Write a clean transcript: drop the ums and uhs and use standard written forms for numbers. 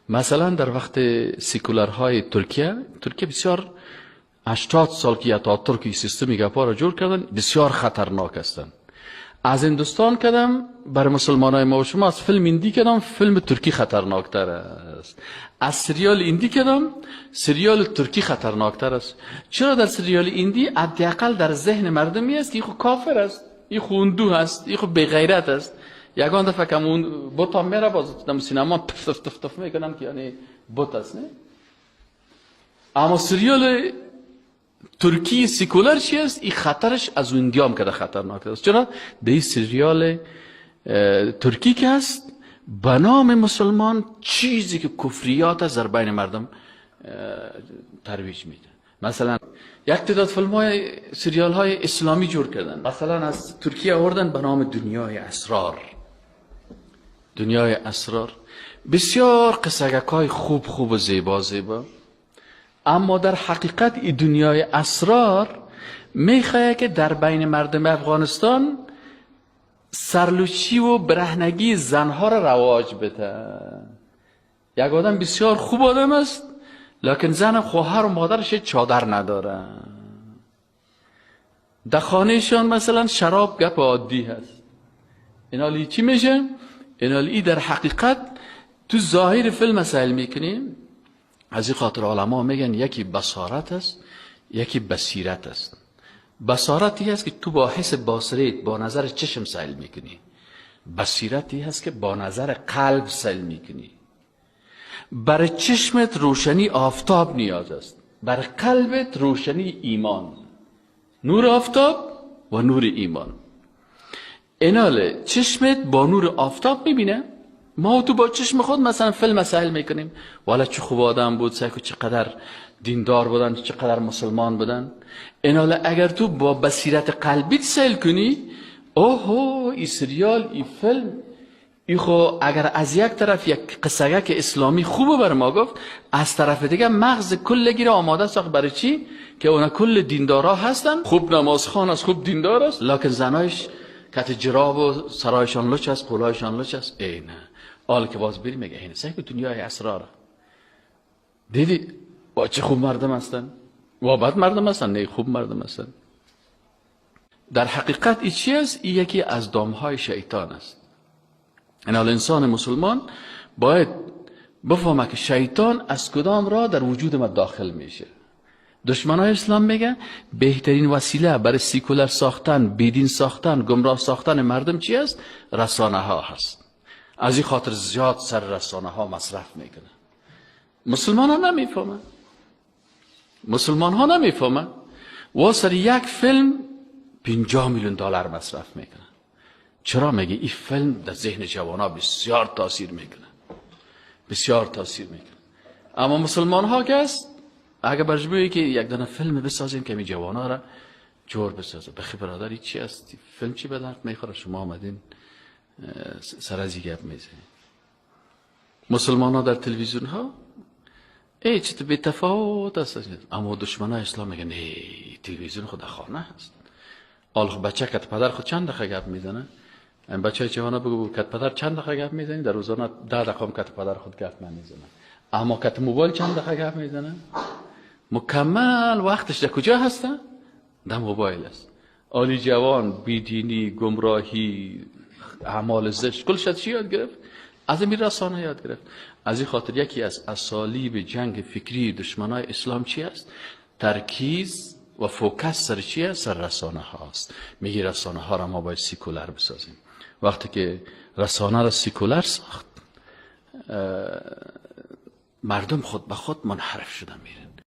مثلا در وقت سیکولرهای ترکیه بسیار 80 سال که اتاتورک سیستم گپا را جور کردن، بسیار خطرناک هستند. از هندوستان کدم برای مسلمانای ما و شما از فیلم هندی کدم فیلم ترکی خطرناکتر است. از سریال هندی کدم سریال ترکی خطرناکتر است. چرا در سریال هندی حداقل در ذهن مردمی است که این خو کافر است، این خو هندو است، این خو بی غیرت است. یگان دفعه که اون بت هم میره باز در سینما تف میکنن که یعنی بت است، نه؟ اما سریال ترکی سیکولر چی است؟ این خطرش از اندیام که خطرناک است. چرا؟ در این سریال ترکی که است به نام مسلمان چیزی که کفریات است در بین مردم ترویج میده. مثلا یک تعداد فیلم های سریال های اسلامی جور کردن، مثلا از ترکیه آوردن به نام دنیای اسرار. دنیای اسرار بسیار قصگک های خوب و زیبا، اما در حقیقت این دنیای اسرار میخواه که در بین مردم افغانستان سرلوچی و برهنگی زنها را رواج بده. یک آدم بسیار خوب آدم است لکن زن خواهر و مادرش چادر نداره. در خانهشان مثلا شراب گپ عادی هست. اینالی چی میشه؟ اینالی در حقیقت تو ظاهر فیلم مسائل میکنیم. از این خاطر علما میگن یکی بصارت است، یکی بصیرت است. بصارتی هست که تو با حس بصریت با نظر چشم سیل میکنی. بصیرتی هست که با نظر قلب سیل میکنی. برای چشمت روشنی آفتاب نیاز است، برای قلبت روشنی ایمان، نور آفتاب و نور ایمان. ایناله چشمت با نور آفتاب میبینه. ما تو با چشم خود مثلا فیلم مسائل میکنیم، والا چه خوب آدم بود، سعی چقدر دیندار بودن، چقدر مسلمان بودن. ایناله اگر تو با بصیرت قلبیت سیل کنی، اوهو این سریال، این فیلم، این خو اگر از یک طرف یک قصه که اسلامی خوبه بر ما گفت، از طرف دیگه مغز کلگی را آماده ساخت. برای چی؟ که اونا کل دیندارا هستن، خوب نمازخوان است، خوب دیندار است، لکن زنایش کت جراب و سرایشان لچ است، قولایشان لچ است. ای نه، حال که باز بریم میگه اینه سعی که دنیای اسراره. دیدی با چه خوب مردم هستن و بد مردم هستن؟ نه، خوب مردم هستن. در حقیقت این چی است؟ این یکی از دامهای شیطان است. این انسان مسلمان باید بفهمه که شیطان از کدام راه در وجود ما داخل میشه. دشمنای اسلام میگن بهترین وسیله برای سیکولر ساختن، بیدین ساختن، گمراه ساختن مردم چی است؟ رسانه ها هست. از این خاطر زیاد سر رسانه ها مصرف میکنه. مسلمان ها نمیفهمن. مسلمان ها نمیفهمن و سر یک فیلم 50 میلیون دلار مصرف میکنه. چرا؟ میگه این فیلم در ذهن جوانا بسیار تاثیر میکنه، بسیار تاثیر میکنه. اما مسلمان ها که است اگه برجبویی که یک دانه فیلم بسازیم که می جوانا را جور بسازه، بخی برادری چی است؟ فیلم چی بدرد میخوره؟ شما آمدین سر از این گپ میزنید. مسلمان ها در تلویزیون ها ای چه به تفاوت است، اما دشمنان اسلام میگن نه، تلویزیون خود خانه هست. آلخ بچه کت پدر خود چند دقیقه گپ میزنه؟ این بچه جوانا بگو کت پدر چند دقیقه گپ میزنی؟ در روزانه 10 دقیقه کت پدر خود گپ نمیزنه. اما کت موبایل چند دقیقه گپ میزنه؟ مکمل وقتش در کجا هسته؟ در موبایل است. آلی جوان بیدینی، گمراهی، اعمال زشت کلش از چی یاد گرفت؟ از این رسانه یاد گرفت. از این خاطر یکی از اسالیب جنگ فکری دشمنای اسلام چی است؟ ترکیز و فوکس سر چی است؟ سر رسانه هاست. میگی رسانه ها را ما باید سیکولر بسازیم. وقتی که رسانه را سیکولر ساخت، مردم خود به خود منحرف شدن میرن.